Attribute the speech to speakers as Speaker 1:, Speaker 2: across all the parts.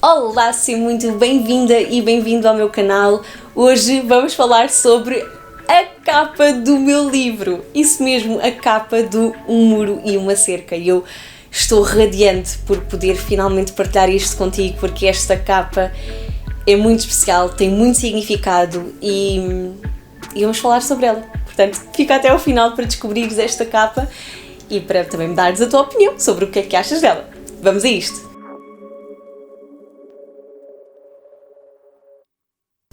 Speaker 1: Olá, seja muito bem-vinda e bem-vindo ao meu canal. Hoje vamos falar sobre a capa do meu livro. Isso mesmo, a capa do Um Muro e uma Cerca. E eu estou radiante por poder finalmente partilhar isto contigo, porque esta capa é muito especial, tem muito significado e vamos falar sobre ela. Portanto, fica até ao final para descobrires esta capa e para também me dares a tua opinião sobre o que é que achas dela. Vamos a isto!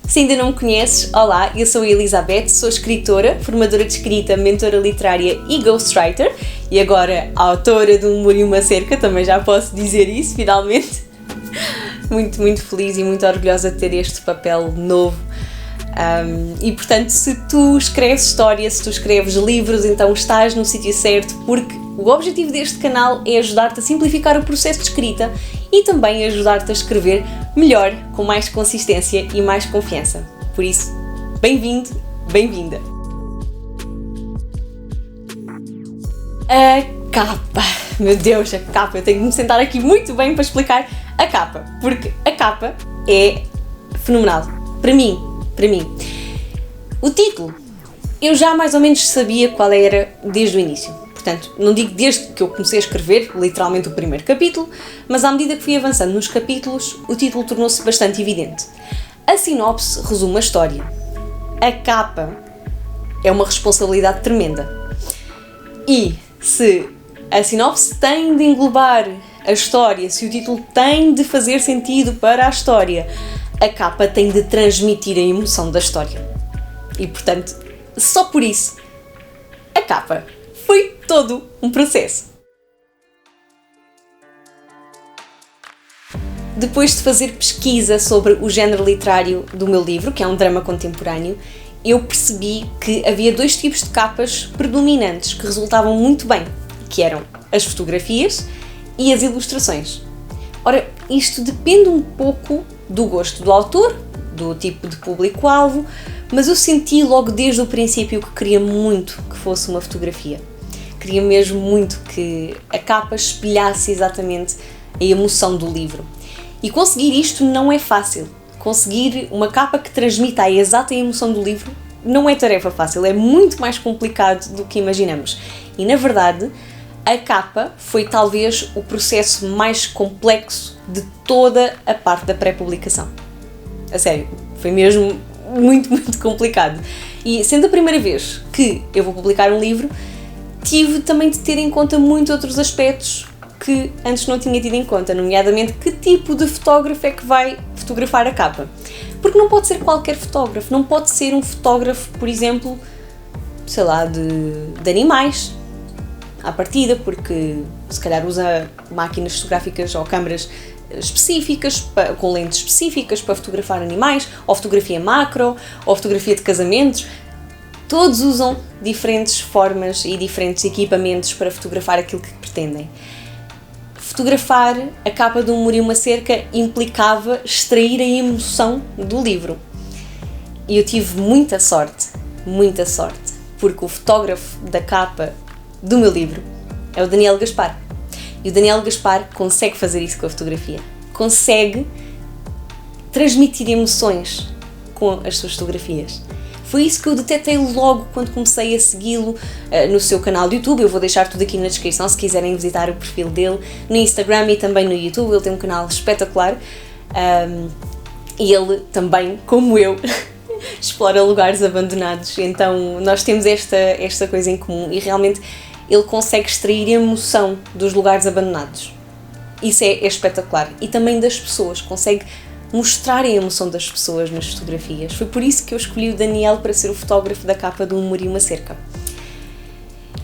Speaker 1: Se ainda não me conheces, olá, eu sou a Elizabeth, sou escritora, formadora de escrita, mentora literária e ghostwriter e agora autora de Um Muro e uma Cerca, também já posso dizer isso, finalmente. Muito feliz e muito orgulhosa de ter este papel novo. E portanto, se tu escreves história, se tu escreves livros, então estás no sítio certo, porque o objetivo deste canal é ajudar-te a simplificar o processo de escrita e também ajudar-te a escrever melhor, com mais consistência e mais confiança. Por isso, bem-vindo, bem-vinda! A capa! Meu Deus, a capa! Eu tenho de me sentar aqui muito bem para explicar a capa, porque a capa é fenomenal. Para mim. O título, eu já mais ou menos sabia qual era desde o início. Portanto, não digo desde que eu comecei a escrever, literalmente o primeiro capítulo, mas à medida que fui avançando nos capítulos, o título tornou-se bastante evidente. A sinopse resume a história. A capa é uma responsabilidade tremenda. E se a sinopse tem de englobar a história, se o título tem de fazer sentido para a história, a capa tem de transmitir a emoção da história. E portanto, só por isso, a capa foi todo um processo. Depois de fazer pesquisa sobre o género literário do meu livro, que é um drama contemporâneo, eu percebi que havia dois tipos de capas predominantes que resultavam muito bem, que eram as fotografias e as ilustrações. Ora, isto depende um pouco do gosto do autor, do tipo de público-alvo, mas eu senti logo desde o princípio que queria muito que fosse uma fotografia. Queria mesmo muito que a capa espelhasse exatamente a emoção do livro. E conseguir isto não é fácil. Conseguir uma capa que transmita a exata emoção do livro não é tarefa fácil, é muito mais complicado do que imaginamos. E na verdade, a capa foi talvez o processo mais complexo de toda a parte da pré-publicação. A sério, foi mesmo muito complicado. E sendo a primeira vez que eu vou publicar um livro, tive também de ter em conta muitos outros aspectos que antes não tinha tido em conta, nomeadamente que tipo de fotógrafo é que vai fotografar a capa. Porque não pode ser qualquer fotógrafo, não pode ser um fotógrafo, por exemplo, sei lá, de animais, à partida, porque se calhar usa máquinas fotográficas ou câmaras específicas, com lentes específicas para fotografar animais, ou fotografia macro, ou fotografia de casamentos. Todos usam diferentes formas e diferentes equipamentos para fotografar aquilo que pretendem. Fotografar a capa de Um Muro e uma Cerca implicava extrair a emoção do livro. E eu tive muita sorte, porque o fotógrafo da capa do meu livro é o Daniel Gaspar. E o Daniel Gaspar consegue fazer isso com a fotografia. Consegue transmitir emoções com as suas fotografias. Foi isso que eu detetei logo quando comecei a segui-lo no seu canal de YouTube. Eu vou deixar tudo aqui na descrição se quiserem visitar o perfil dele no Instagram e também no YouTube. Ele tem um canal espetacular. E ele também, como eu, explora lugares abandonados. Então nós temos esta coisa em comum e realmente ele consegue extrair emoção dos lugares abandonados. Isso é espetacular. E também das pessoas, consegue mostrar a emoção das pessoas nas fotografias. Foi por isso que eu escolhi o Daniel para ser o fotógrafo da capa do Um Muro e uma Cerca.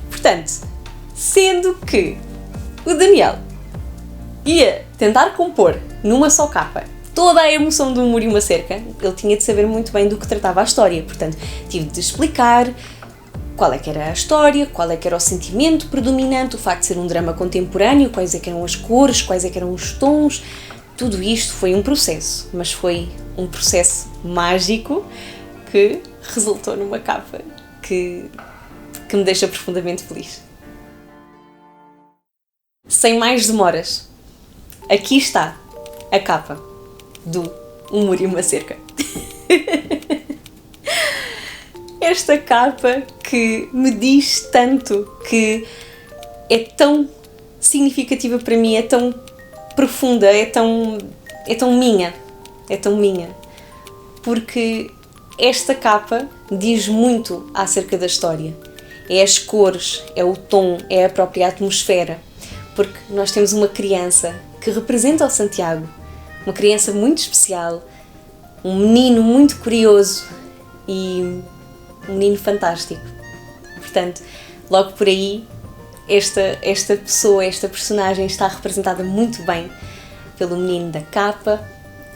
Speaker 1: Portanto, sendo que o Daniel ia tentar compor numa só capa toda a emoção de Um Muro e uma Cerca, ele tinha de saber muito bem do que tratava a história. Portanto, tive de explicar qual é que era a história, qual é que era o sentimento predominante, o facto de ser um drama contemporâneo, quais é que eram as cores, quais é que eram os tons. Tudo isto foi um processo, mas foi um processo mágico que resultou numa capa que me deixa profundamente feliz. Sem mais demoras, aqui está a capa. do Um Muro e uma Cerca. Esta capa que me diz tanto, que é tão significativa para mim, é tão profunda, é tão minha, porque esta capa diz muito acerca da história. É as cores, é o tom, é a própria atmosfera, porque nós temos uma criança que representa o Santiago, uma criança muito especial, um menino muito curioso e um menino fantástico. Portanto, logo por aí, esta pessoa, esta personagem está representada muito bem pelo menino da capa.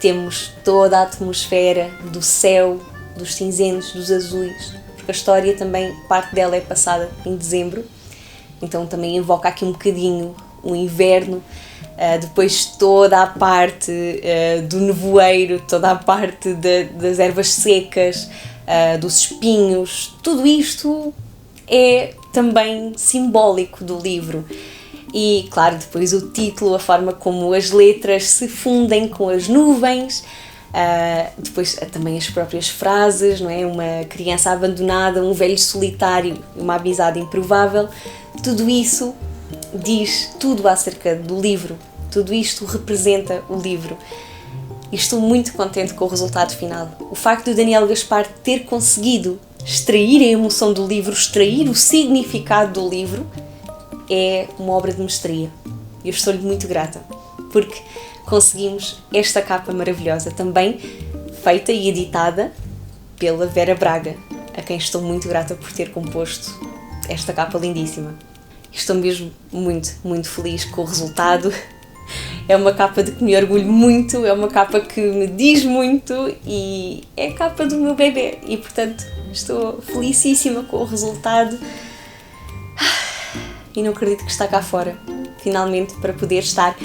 Speaker 1: Temos toda a atmosfera do céu, dos cinzentos, dos azuis, porque a história também, parte dela é passada em dezembro, então também invoca aqui um bocadinho o inverno. Depois toda a parte do nevoeiro, toda a parte das ervas secas, dos espinhos, tudo isto é também simbólico do livro. E claro, depois o título, a forma como as letras se fundem com as nuvens, depois também as próprias frases, não é? Uma criança abandonada, um velho solitário, uma amizade improvável, tudo isso diz tudo acerca do livro, tudo isto representa o livro. E estou muito contente com o resultado final. O facto de Daniel Gaspar ter conseguido extrair a emoção do livro, extrair o significado do livro, é uma obra de mestria. Eu estou-lhe muito grata, porque conseguimos esta capa maravilhosa, também feita e editada pela Vera Braga, a quem estou muito grata por ter composto esta capa lindíssima. Estou mesmo muito, muito feliz com o resultado. É uma capa de que me orgulho muito, é uma capa que me diz muito e é a capa do meu bebê e, portanto, estou felicíssima com o resultado e não acredito que está cá fora, finalmente, para poder estar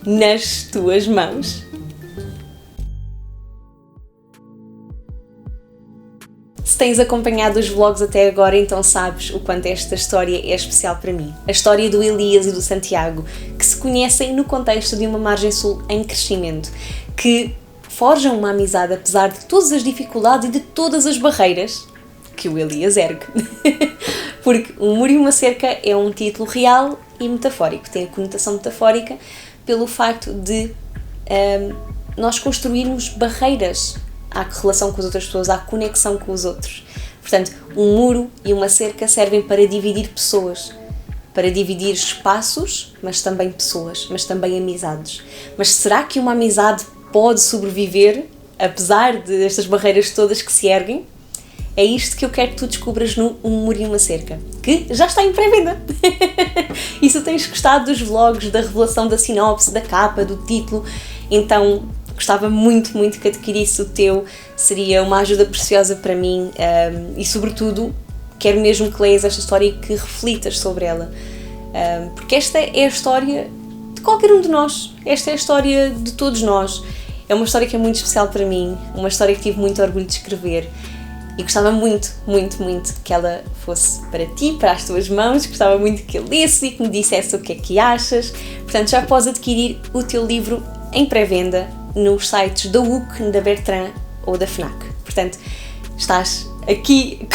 Speaker 1: nas tuas mãos. Se tens acompanhado os vlogs até agora, então sabes o quanto esta história é especial para mim. A história do Elias e do Santiago, que se conhecem no contexto de uma margem sul em crescimento, que forjam uma amizade apesar de todas as dificuldades e de todas as barreiras que o Elias ergue. Porque Um Muro e uma Cerca é um título real e metafórico, tem a conotação metafórica pelo facto de nós construirmos barreiras à relação com as outras pessoas, à conexão com os outros. Portanto, um muro e uma cerca servem para dividir pessoas, para dividir espaços, mas também pessoas, mas também amizades. Mas será que uma amizade pode sobreviver, apesar destas barreiras todas que se erguem? É isto que eu quero que tu descubras no Um Muro e uma Cerca, que já está em pré-venda. E se tens gostado dos vlogs, da revelação da sinopse, da capa, do título, então gostava muito, muito que adquirisse o teu, seria uma ajuda preciosa para mim e, sobretudo, quero mesmo que leias esta história e que reflitas sobre ela, porque esta é a história de qualquer um de nós, esta é a história de todos nós, é uma história que é muito especial para mim, uma história que tive muito orgulho de escrever e gostava muito, muito, muito que ela fosse para ti, para as tuas mãos, gostava muito que eu lesse e que me dissesse o que é que achas. Portanto, já podes adquirir o teu livro em pré-venda nos sites da UC, da Bertrand ou da FNAC. Portanto, estás aqui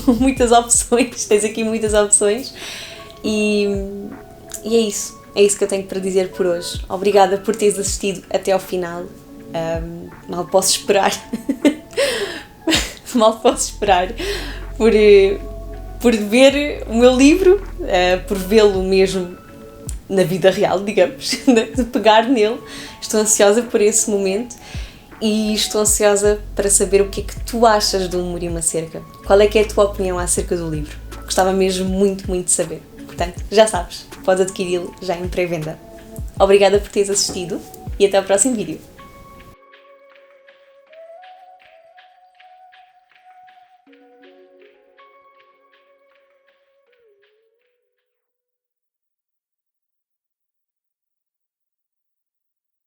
Speaker 1: com muitas opções, tens aqui muitas opções e é isso que eu tenho para dizer por hoje. Obrigada por teres assistido até ao final. Mal posso esperar por ver o meu livro, por vê-lo mesmo na vida real, digamos, de pegar nele. Estou ansiosa por esse momento e estou ansiosa para saber o que é que tu achas de Um Muro e uma Cerca. Qual é que é a tua opinião acerca do livro? Gostava mesmo muito, muito de saber. Portanto, já sabes, podes adquiri-lo já em pré-venda. Obrigada por teres assistido e até ao próximo vídeo.